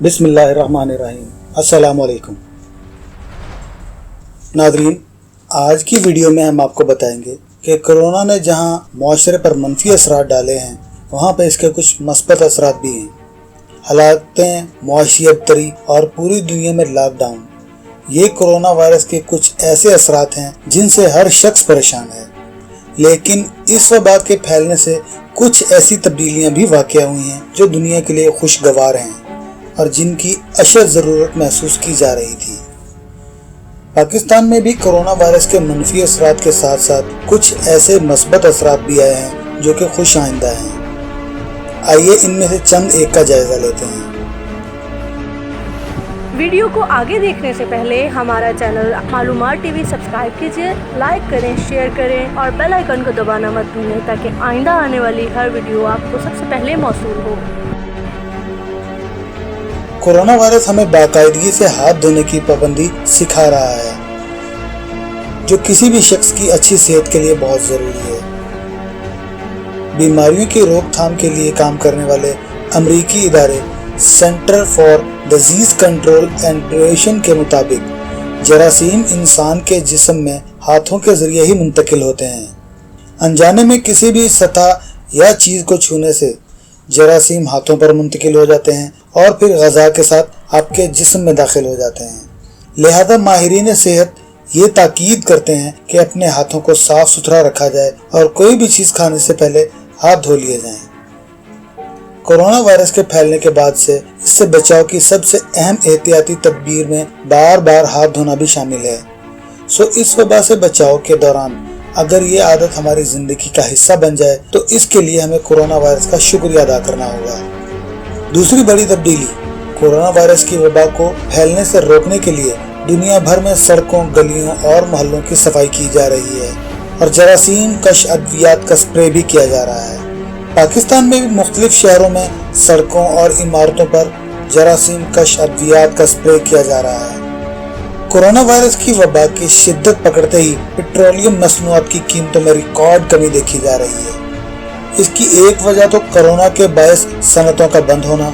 बिस्मिल्लाहिर्रहमानिर्रहीम। अस्सलामुअलैकुम नाज़रीन, आज की वीडियो में हम आपको बताएंगे कि कोरोना ने जहां मुआशरे पर मनफी असरात डाले हैं, वहां पर इसके कुछ मस्बत असरात भी हैं। हालातें, मुआशी अबतरी और पूरी दुनिया में लॉकडाउन, ये कोरोना वायरस के कुछ ऐसे असरात हैं जिनसे हर शख्स परेशान है। लेकिन इस वबा के फैलने से कुछ ऐसी तब्दीलियां भी वाक़या हुई हैं जो दुनिया के लिए खुशगवार हैं और जिनकी अशद ज़रूरत महसूस की जा रही थी। पाकिस्तान में भी कोरोना वायरस के मनफी असरात के साथ साथ कुछ ऐसे मस्बत असरात भी आए हैं जो कि खुश आइंदा हैं। आइए इनमें से चंद एक का जायज़ा लेते हैं। वीडियो को आगे देखने से पहले हमारा चैनल मालूमात टीवी सब्सक्राइब कीजिए, लाइक करें, शेयर करें और बेल आइकन को दबाना मत भूलें ताकि आइंदा आने वाली हर वीडियो आपको सबसे पहले मौसूल हो। कोरोना वायरस हमें बाकायदगी से हाथ धोने की पाबंदी सिखा रहा है, जो किसी भी शख्स की अच्छी सेहत के लिए बहुत ज़रूरी है। बीमारियों की रोकथाम के लिए काम करने वाले अमरीकी इदारे centre for disease control and prevention के मुताबिक जरासीम इंसान के जिस्म में हाथों के जरिए ही मुंतकिल होते हैं। अनजाने में किसी भी सतह या चीज़ को छूने से जरासीम हाथों पर मुंतकिल हो जाते हैं और फिर ग़ज़ा के साथ आपके जिस्म में दाखिल हो जाते हैं। लिहाजा माहिरीन सेहत ये ताकीद करते हैं कि अपने हाथों को साफ सुथरा रखा जाए और कोई भी चीज़ खाने से पहले हाथ धो लिए जाएं। कोरोना वायरस के फैलने के बाद से इससे बचाव की सबसे अहम एहतियाती तदबीर में बार बार हाथ धोना भी शामिल है। इस वबा से बचाव के दौरान अगर ये आदत हमारी ज़िंदगी का हिस्सा बन जाए तो इसके लिए हमें कोरोना वायरस का शुक्रिया अदा करना होगा। दूसरी बड़ी तब्दीली, कोरोना वायरस की वबा को फैलने से रोकने के लिए दुनिया भर में सड़कों, गलियों और मोहल्लों की सफाई की जा रही है और जरासीम कश अद्वियात का स्प्रे भी किया जा रहा है। पाकिस्तान में भी मुख्तलिफ शहरों में सड़कों और इमारतों पर जरासीम कश अद्वियात का स्प्रे किया जा रहा है। कोरोना वायरस की वबा की शिद्दत पकड़ते ही पेट्रोलियम मसनूआत की कीमतों में रिकॉर्ड कमी देखी जा रही है। इसकी एक वजह तो कोरोना के बायस सनतों का बंद होना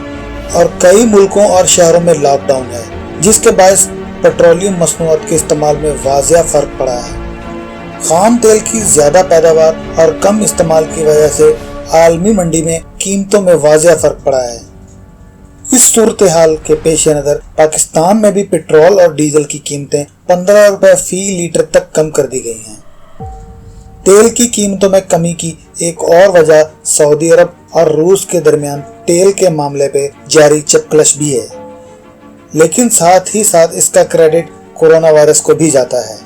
और कई मुल्कों और शहरों में लॉकडाउन है, जिसके बायस पेट्रोलियम मसनूआत के इस्तेमाल में वाज़िया फ़र्क पड़ा है। खाम तेल की ज़्यादा पैदावार और कम इस्तेमाल की वजह से आलमी मंडी में कीमतों में वाज़िया फ़र्क पड़ा है। इस सूरत हाल के पेश नज़र पाकिस्तान में भी पेट्रोल और डीजल की कीमतें 15 रुपए फी लीटर तक कम कर दी गई हैं। तेल की कीमतों में कमी की एक और वजह सऊदी अरब और रूस के दरमियान तेल के मामले पे जारी चक्कलश भी है, लेकिन साथ ही साथ इसका क्रेडिट कोरोना वायरस को भी जाता है।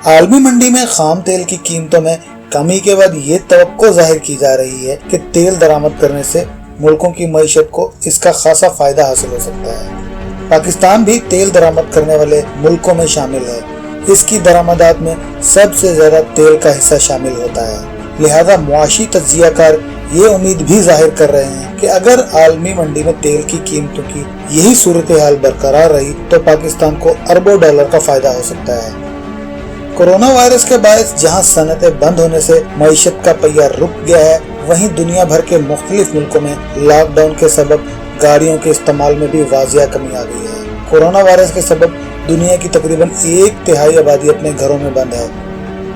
आलमी मंडी में खाम तेल की कीमतों में कमी के बाद ये तवक्को जाहिर की जा रही है कि तेल दरामद करने से मुल्कों की मईशत को इसका खासा फायदा हासिल हो सकता है। पाकिस्तान भी तेल दरामद करने वाले मुल्कों में शामिल है। इसकी दरामदात में सबसे ज्यादा तेल का हिस्सा शामिल होता है। लिहाजा मुआशी तज्जियाकार ये उम्मीद भी जाहिर कर रहे हैं कि अगर आलमी मंडी में तेल की कीमतों की यही सूरत हाल बरकरार रही तो पाकिस्तान को अरबों डॉलर का फायदा हो सकता है। कोरोना वायरस के बायस जहां सनतें बंद होने से मईशत का पहिया रुक गया है, वहीं दुनिया भर के मुख्तलिफ मुल्कों में लॉकडाउन के सबब गाड़ियों के इस्तेमाल में भी वाज़िया कमी आ गई है। कोरोना वायरस के सबब दुनिया की तकरीबन 1/3 आबादी अपने घरों में बंद है।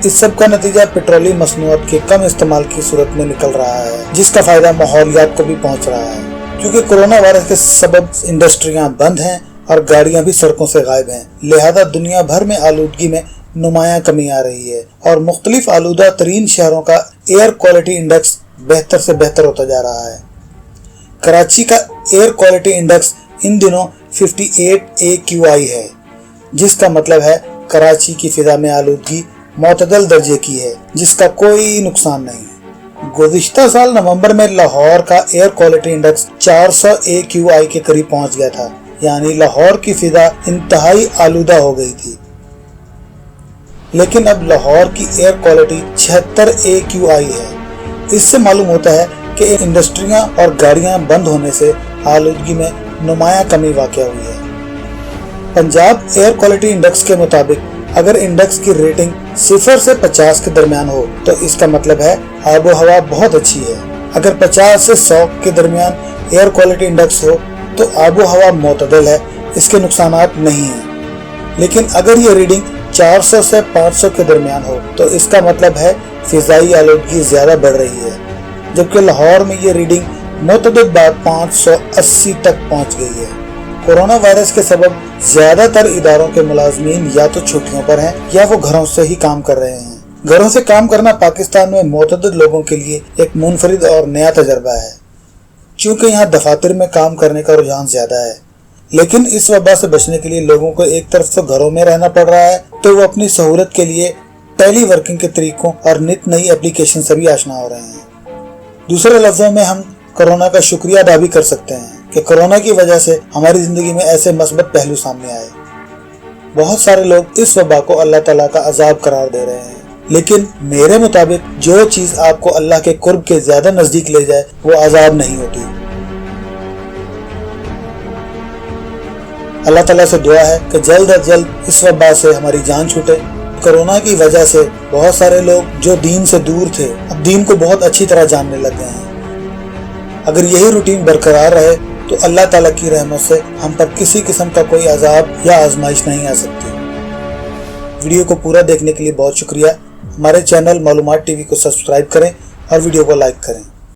इस सब का नतीजा पेट्रोलियम मसनूआत के कम इस्तेमाल की सूरत में निकल रहा है, जिसका फायदा माहौलियात को भी पहुँच रहा है। क्योंकि कोरोना वायरस के सबब इंडस्ट्रियाँ बंद हैं और गाड़ियाँ भी सड़कों से गायब हैं, लिहाजा दुनिया भर में आलूदगी में नुमायां कमी आ रही है और मुख्तलिफ आलूदा तरीन शहरों का एयर क्वालिटी इंडेक्स बेहतर से बेहतर होता जा रहा है। कराची का एयर क्वालिटी इंडेक्स इन दिनों 58 AQI है, जिसका मतलब है कराची की फिजा में आलूदगी मोतदल दर्जे की है, जिसका कोई नुकसान नहीं है। गुज़िश्ता साल नवंबर में लाहौर का एयर क्वालिटी इंडेक्स 400 AQI के करीब पहुंच गया था, यानी लाहौर की फिजा इंतहाई आलूदा हो गई थी। लेकिन अब लाहौर की एयर क्वालिटी 76 AQI है। इससे मालूम होता है कि इंडस्ट्रियां और गाड़ियां बंद होने से आलूदगी में नुमायां कमी वाक़या हुई है। पंजाब एयर क्वालिटी इंडेक्स के मुताबिक अगर इंडेक्स की रेटिंग 0 से 50 के दरमियान हो तो इसका मतलब है आबो हवा बहुत अच्छी है। अगर 50 से 100 के दरमियान एयर क्वालिटी इंडेक्स हो तो आबो हवा मोतदल है, इसके नुकसानात नहीं हैं। लेकिन अगर ये रीडिंग 400 से 500 के दरमियान हो तो इसका मतलब है फिजाई आलूदगी ज़्यादा बढ़ रही है, जबकि लाहौर में ये रीडिंग मुतअद्दिद बार 580 तक पहुंच गई है। कोरोना वायरस के सबब ज़्यादातर इदारों के मुलाजमीन या तो छुट्टियों पर हैं या वो घरों से ही काम कर रहे हैं। घरों से काम करना पाकिस्तान में मुतअद्दिद लोगों के लिए एक मुनफरिद और नया तजर्बा है, क्योंकि यहाँ दफातर में काम करने का रुझान ज़्यादा है। लेकिन इस वबा से बचने के लिए लोगों को एक तरफ तो घरों में रहना पड़ रहा है, तो वो अपनी सहूलत के लिए टेली वर्किंग के तरीकों और नित नई एप्लीकेशन से भी आशना हो रहे हैं। दूसरे लफ्जों में हम कोरोना का शुक्रिया अदा भी कर सकते हैं कि कोरोना की वजह से हमारी ज़िंदगी में ऐसे मस्बत पहलू सामने आए। बहुत सारे लोग इस वबा को अल्लाह ताला का अजाब करार दे रहे हैं, लेकिन मेरे मुताबिक जो चीज़ आपको अल्लाह के कुर्ब के ज़्यादा नज़दीक ले जाए वो अजाब नहीं होती। अल्लाह ताला से दुआ है कि जल्द अज जल्द इस वबा से हमारी जान छूटे। कोरोना की वजह से बहुत सारे लोग जो दीन से दूर थे अब दीन को बहुत अच्छी तरह जानने लग गए हैं। अगर यही रूटीन बरकरार रहे तो अल्लाह ताला की रहमत से हम पर किसी किस्म का कोई अजाब या आजमाइश नहीं आ सकती। वीडियो को पूरा देखने के लिए बहुत शुक्रिया। हमारे चैनल मालूमात टीवी को सब्सक्राइब करें और वीडियो को लाइक करें।